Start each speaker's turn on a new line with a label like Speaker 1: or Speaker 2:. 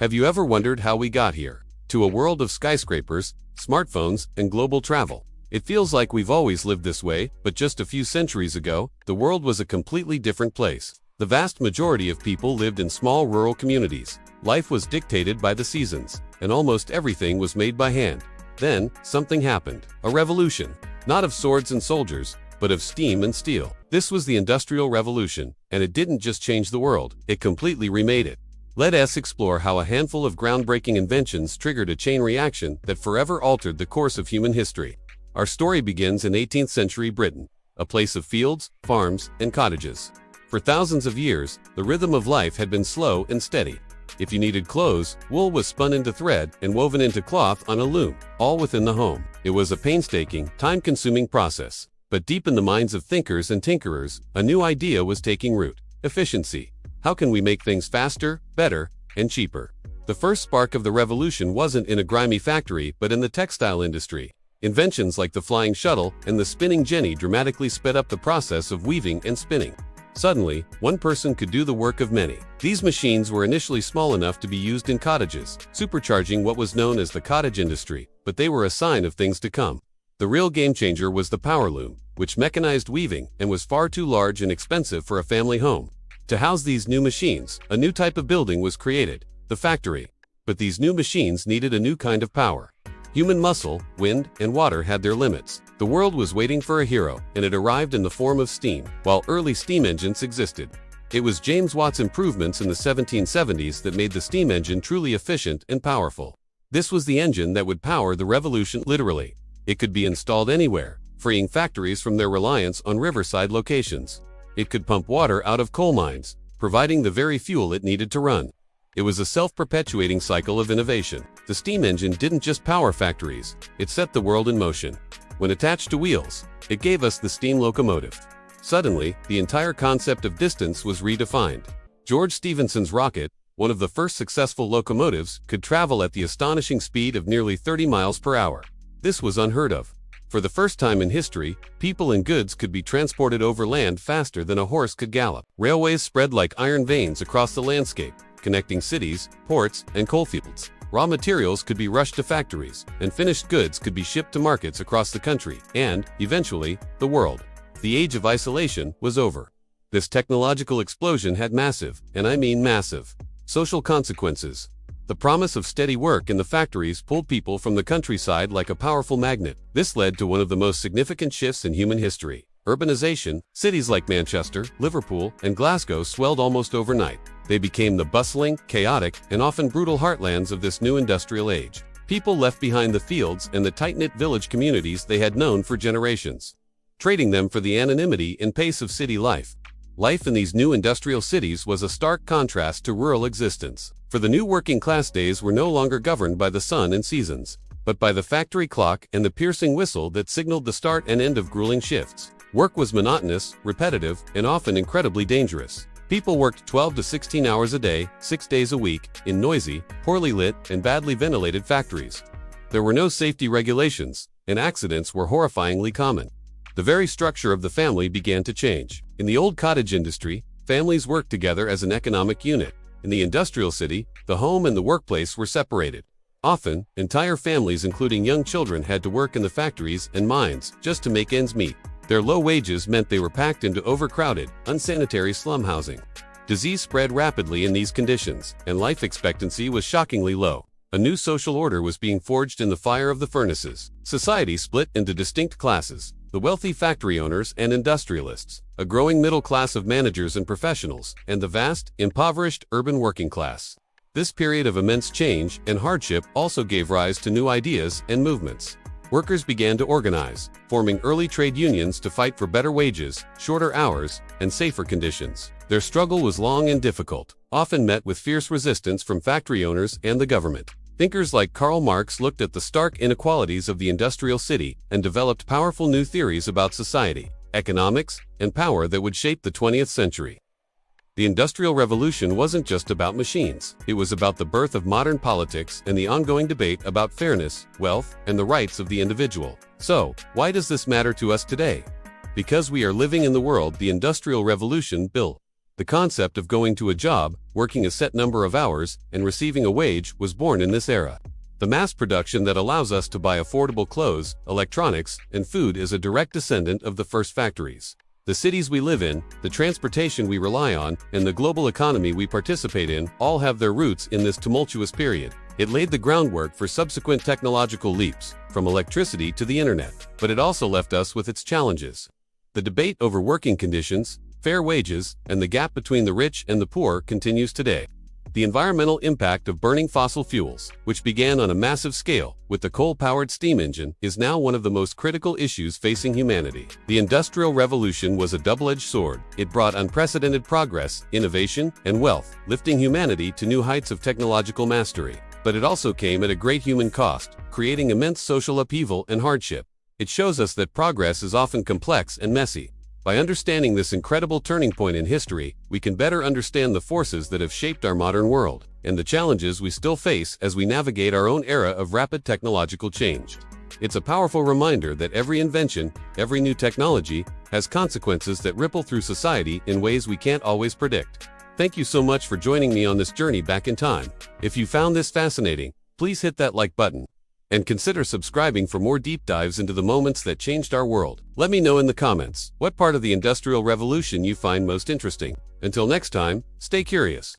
Speaker 1: Have you ever wondered how we got here? To a world of skyscrapers, smartphones, and global travel. It feels like we've always lived this way, but just a few centuries ago, the world was a completely different place. The vast majority of people lived in small rural communities. Life was dictated by the seasons, and almost everything was made by hand. Then, something happened. A revolution. Not of swords and soldiers, but of steam and steel. This was the Industrial Revolution, and it didn't just change the world, it completely remade it. Let us explore how a handful of groundbreaking inventions triggered a chain reaction that forever altered the course of human history. Our story begins in 18th century Britain, a place of fields, farms, and cottages. For thousands of years, the rhythm of life had been slow and steady. If you needed clothes, wool was spun into thread and woven into cloth on a loom, all within the home. It was a painstaking, time-consuming process. But deep in the minds of thinkers and tinkerers, a new idea was taking root: efficiency. How can we make things faster, better, and cheaper? The first spark of the revolution wasn't in a grimy factory but in the textile industry. Inventions like the flying shuttle and the spinning jenny dramatically sped up the process of weaving and spinning. Suddenly, one person could do the work of many. These machines were initially small enough to be used in cottages, supercharging what was known as the cottage industry, but they were a sign of things to come. The real game changer was the power loom, which mechanized weaving and was far too large and expensive for a family home. To house these new machines, a new type of building was created, the factory. But these new machines needed a new kind of power. Human muscle, wind, and water had their limits. The world was waiting for a hero, and it arrived in the form of steam. While early steam engines existed, it was James Watt's improvements in the 1770s that made the steam engine truly efficient and powerful. This was the engine that would power the revolution literally. It could be installed anywhere, freeing factories from their reliance on riverside locations. It could pump water out of coal mines, providing the very fuel it needed to run. It was a self-perpetuating cycle of innovation. The steam engine didn't just power factories, it set the world in motion. When attached to wheels, it gave us the steam locomotive. Suddenly, the entire concept of distance was redefined. George Stephenson's rocket, one of the first successful locomotives, could travel at the astonishing speed of nearly 30 miles per hour. This was unheard of. For the first time in history, people and goods could be transported over land faster than a horse could gallop. Railways spread like iron veins across the landscape, connecting cities, ports, and coalfields. Raw materials could be rushed to factories, and finished goods could be shipped to markets across the country, and, eventually, the world. The age of isolation was over. This technological explosion had massive, and I mean massive, social consequences. The promise of steady work in the factories pulled people from the countryside like a powerful magnet. This led to one of the most significant shifts in human history. Urbanization. Cities like Manchester, Liverpool, and Glasgow swelled almost overnight. They became the bustling, chaotic, and often brutal heartlands of this new industrial age. People left behind the fields and the tight-knit village communities they had known for generations, trading them for the anonymity and pace of city life. Life in these new industrial cities was a stark contrast to rural existence. For the new working-class days were no longer governed by the sun and seasons, but by the factory clock and the piercing whistle that signaled the start and end of grueling shifts. Work was monotonous, repetitive, and often incredibly dangerous. People worked 12 to 16 hours a day, 6 days a week, in noisy, poorly lit, and badly ventilated factories. There were no safety regulations, and accidents were horrifyingly common. The very structure of the family began to change. In the old cottage industry, families worked together as an economic unit. In the industrial city, the home and the workplace were separated. Often, entire families including young children had to work in the factories and mines just to make ends meet. Their low wages meant they were packed into overcrowded, unsanitary slum housing. Disease spread rapidly in these conditions, and life expectancy was shockingly low. A new social order was being forged in the fire of the furnaces. Society split into distinct classes: the wealthy factory owners and industrialists, a growing middle class of managers and professionals, and the vast, impoverished urban working class. This period of immense change and hardship also gave rise to new ideas and movements. Workers began to organize, forming early trade unions to fight for better wages, shorter hours, and safer conditions. Their struggle was long and difficult, often met with fierce resistance from factory owners and the government. Thinkers like Karl Marx looked at the stark inequalities of the industrial city and developed powerful new theories about society, economics, and power that would shape the 20th century. The Industrial Revolution wasn't just about machines. It was about the birth of modern politics and the ongoing debate about fairness, wealth, and the rights of the individual. So, why does this matter to us today? Because we are living in the world the Industrial Revolution built. The concept of going to a job, working a set number of hours, and receiving a wage was born in this era. The mass production that allows us to buy affordable clothes, electronics, and food is a direct descendant of the first factories. The cities we live in, the transportation we rely on, and the global economy we participate in all have their roots in this tumultuous period. It laid the groundwork for subsequent technological leaps, from electricity to the internet, but it also left us with its challenges. The debate over working conditions, fair wages, and the gap between the rich and the poor continues today. The environmental impact of burning fossil fuels, which began on a massive scale with the coal-powered steam engine, is now one of the most critical issues facing humanity. The Industrial Revolution was a double-edged sword. It brought unprecedented progress, innovation, and wealth, lifting humanity to new heights of technological mastery. But it also came at a great human cost, creating immense social upheaval and hardship. It shows us that progress is often complex and messy. By understanding this incredible turning point in history, we can better understand the forces that have shaped our modern world, and the challenges we still face as we navigate our own era of rapid technological change. It's a powerful reminder that every invention, every new technology, has consequences that ripple through society in ways we can't always predict. Thank you so much for joining me on this journey back in time. If you found this fascinating, please hit that like button. And consider subscribing for more deep dives into the moments that changed our world. Let me know in the comments what part of the Industrial Revolution you find most interesting. Until next time, stay curious.